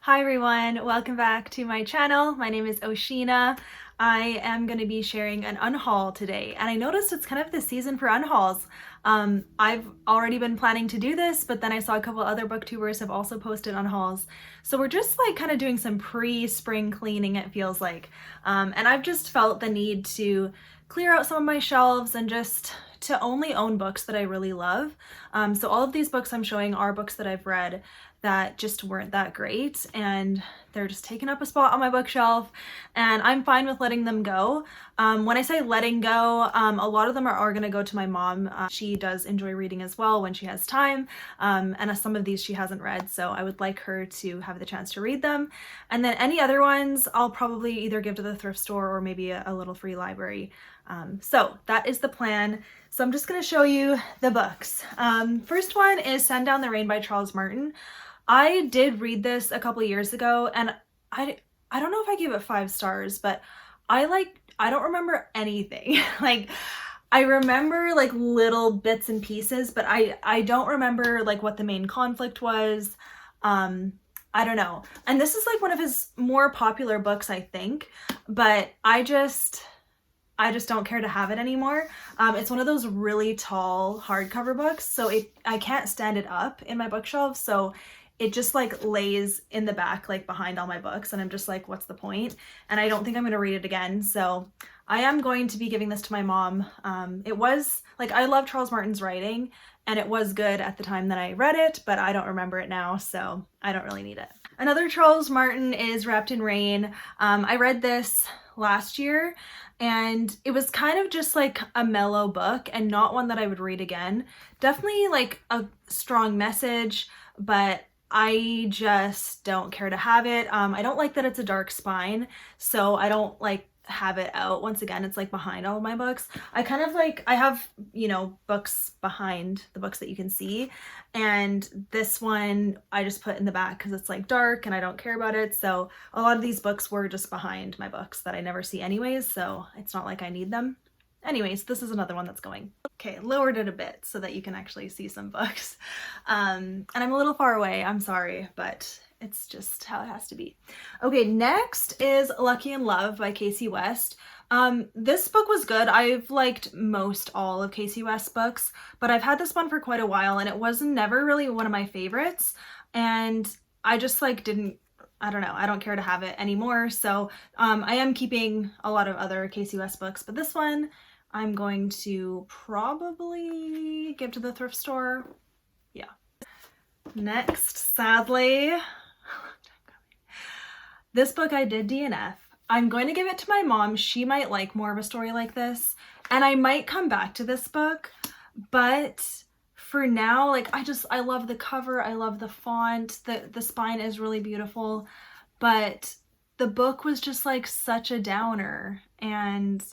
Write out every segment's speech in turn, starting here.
Hi everyone, welcome back to my channel. My name is O-Sheena. I am going to be sharing an unhaul today, and I noticed it's kind of the season for unhauls. I've already been planning to do this, but then I saw a couple other booktubers have also posted unhauls. So we're just like kind of doing some pre-spring cleaning, it feels like. And I've just felt the need to clear out some of my shelves and just to only own books that I really love. So all of these books I'm showing are books that I've read that just weren't that great, and they're just taking up a spot on my bookshelf, and I'm fine with letting them go. When I say letting go, a lot of them are going to go to my mom. She does enjoy reading as well when she has time, and some of these she hasn't read, so I would like her to have the chance to read them. And then any other ones I'll probably either give to the thrift store or maybe a little free library. So that is the plan. So I'm just going to show you the books. First one is Send Down the Rain by Charles Martin. I did read this a couple years ago, and I don't know if I gave it 5 stars, but I don't remember anything. Like, I remember like little bits and pieces, but I don't remember like what the main conflict was. I don't know. And this is like one of his more popular books, I think, but I just don't care to have it anymore. It's one of those really tall hardcover books, so I can't stand it up in my bookshelf, so it just like lays in the back, like behind all my books, and I'm just like, what's the point? And I don't think I'm going to read it again, so I am going to be giving this to my mom. It was like, I love Charles Martin's writing, and it was good at the time that I read it, but I don't remember it now, so I don't really need it. Another Charles Martin is Wrapped in Rain. I read this last year, and it was kind of just like a mellow book and not one that I would read again. Definitely like a strong message, but I just don't care to have it. I don't like that it's a dark spine, so I don't like have it out. Once again, it's like behind all of my books. I kind of like, I have, you know, books behind the books that you can see, and this one I just put in the back because it's like dark and I don't care about it. So a lot of these books were just behind my books that I never see anyways, so it's not like I need them. Anyways, this is another one that's going. Okay, lowered it a bit so that you can actually see some books. And I'm a little far away, I'm sorry, but it's just how it has to be. Okay, next is Lucky in Love by Casey West. This book was good. I've liked most all of Casey West's books, but I've had this one for quite a while, and it was never really one of my favorites, and I just like I don't know, I don't care to have it anymore. So I am keeping a lot of other Casey West books, but this one I'm going to probably give to the thrift store. Yeah. Next, sadly, this book I did DNF. I'm going to give it to my mom. She might like more of a story like this, and I might come back to this book, but for now, like, I love the cover, I love the font, the spine is really beautiful, but the book was just like such a downer, and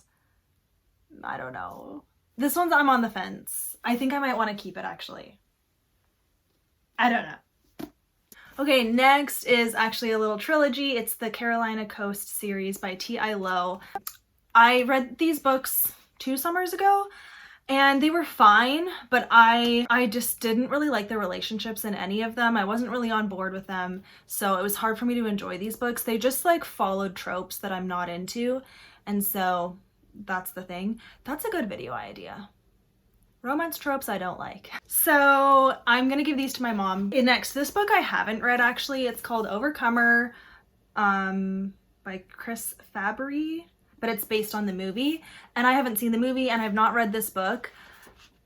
I don't know. This one's, I'm on the fence. I think I might want to keep it, actually. I don't know. Okay, next is actually a little trilogy. It's the Carolina Coast series by T.I. Lowe. I read these books 2 summers ago, and they were fine, but I just didn't really like the relationships in any of them. I wasn't really on board with them, so it was hard for me to enjoy these books. They just like followed tropes that I'm not into, and so that's the thing. That's a good video idea. Romance tropes I don't like. So I'm gonna give these to my mom. Okay, next, this book I haven't read actually. It's called Overcomer by Chris Fabry, but it's based on the movie, and I haven't seen the movie and I've not read this book,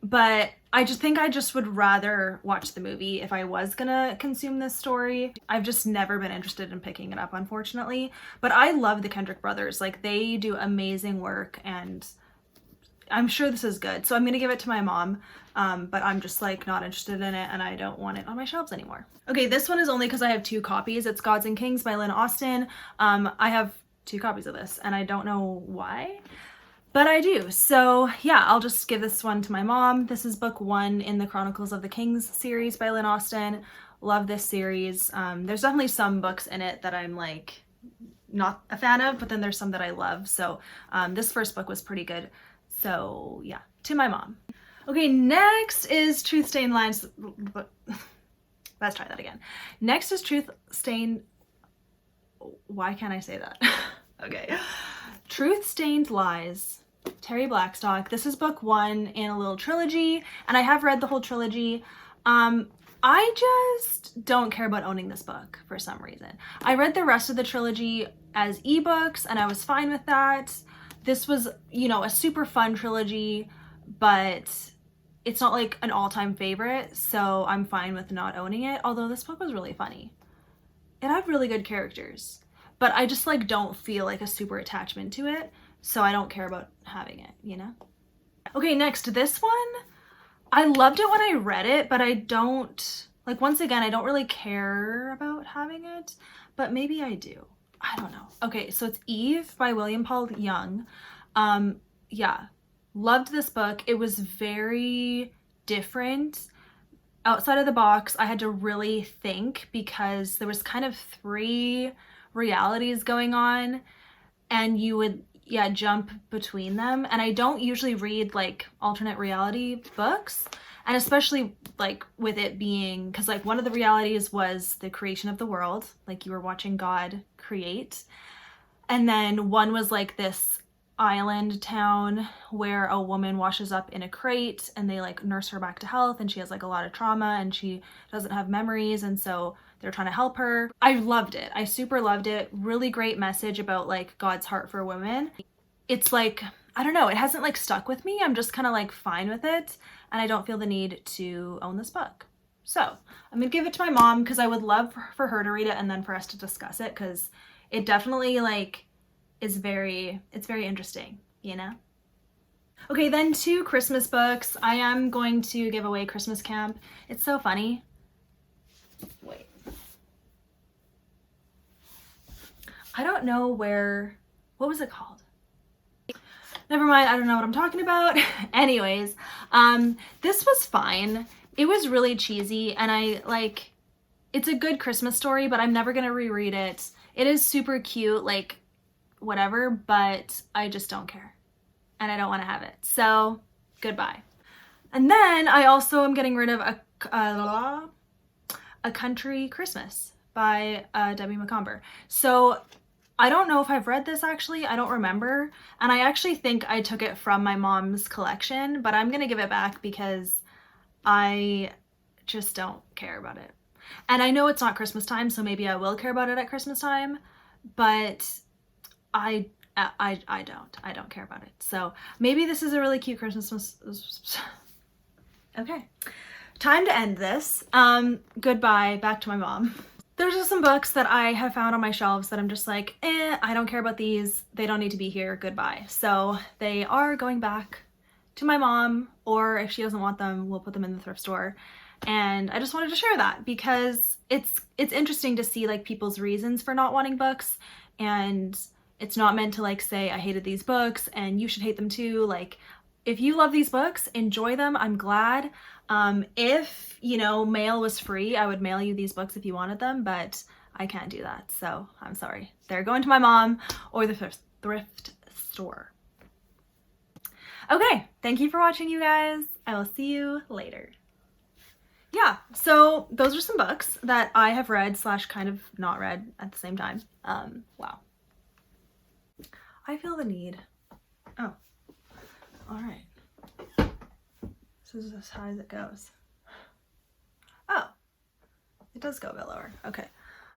but I just think I just would rather watch the movie if I was gonna consume this story. I've just never been interested in picking it up, unfortunately, but I love the Kendrick brothers. Like, they do amazing work, and I'm sure this is good. So I'm gonna give it to my mom, but I'm just like not interested in it, and I don't want it on my shelves anymore. Okay, this one is only because I have 2 copies. It's Gods and Kings by Lynn Austen. I have 2 copies of this, and I don't know why, but I do. So yeah, I'll just give this one to my mom. This is book 1 in the Chronicles of the Kings series by Lynn Austen. Love this series. There's definitely some books in it that I'm like not a fan of, but then there's some that I love. So this first book was pretty good. So yeah, to my mom. Okay, next is Truth-Stained Lines. Let's try that again. Next is Truth-Stained why can't I say that? Okay. Truth Stained Lies, Terry Blackstock. This is book 1 in a little trilogy, and I have read the whole trilogy. I just don't care about owning this book for some reason. I read the rest of the trilogy as ebooks, and I was fine with that. This was, you know, a super fun trilogy, but it's not like an all-time favorite, so I'm fine with not owning it, although this book was really funny. It had really good characters, but I just like don't feel like a super attachment to it, so I don't care about having it, you know? Okay, next, this one. I loved it when I read it, but I don't, like, once again, I don't really care about having it, but maybe I do. I don't know. Okay, so it's Eve by William Paul Young. Yeah, loved this book. It was very different. Outside of the box, I had to really think because there was kind of 3 realities going on, and you would, yeah, jump between them. And I don't usually read like alternate reality books, and especially like with it being, because like one of the realities was the creation of the world, like you were watching God create, and then one was like this island town where a woman washes up in a crate and they like nurse her back to health, and she has like a lot of trauma and she doesn't have memories, and so they're trying to help her. I loved it. I super loved it. Really great message about like God's heart for women. It's like, I don't know, it hasn't like stuck with me. I'm just kind of like fine with it, and I don't feel the need to own this book. So I'm gonna give it to my mom because I would love for her to read it and then for us to discuss it, because it definitely like it's very interesting, you know? Okay, then 2 Christmas books. I am going to give away Christmas Camp. It's so funny. Wait. I don't know where, what was it called? Never mind, I don't know what I'm talking about. Anyways, this was fine. It was really cheesy, and I like, it's a good Christmas story, but I'm never gonna reread it. It is super cute, like whatever, but I just don't care, and I don't want to have it, so goodbye. And then I also am getting rid of A Country Christmas by Debbie McComber. So I don't know if I've read this actually, I don't remember, and I actually think I took it from my mom's collection, but I'm gonna give it back because I just don't care about it. And I know it's not Christmas time, so maybe I will care about it at Christmas time, but I don't care about it. So maybe this is a really cute Christmas. Okay, time to end this. Goodbye, back to my mom. There's just some books that I have found on my shelves that I'm just like, I don't care about these. They don't need to be here. Goodbye. So they are going back to my mom, or if she doesn't want them, we'll put them in the thrift store. And I just wanted to share that because it's interesting to see like people's reasons for not wanting books, and it's not meant to like say I hated these books and you should hate them too. Like, if you love these books, enjoy them. I'm glad. If, you know, mail was free, I would mail you these books if you wanted them, but I can't do that. So I'm sorry. They're going to my mom or the thrift store. Okay, thank you for watching, you guys. I will see you later. Yeah, so those are some books that I have read / kind of not read at the same time. Wow. I feel the need. Oh, all right. This is as high as it goes. Oh, it does go a bit lower. Okay.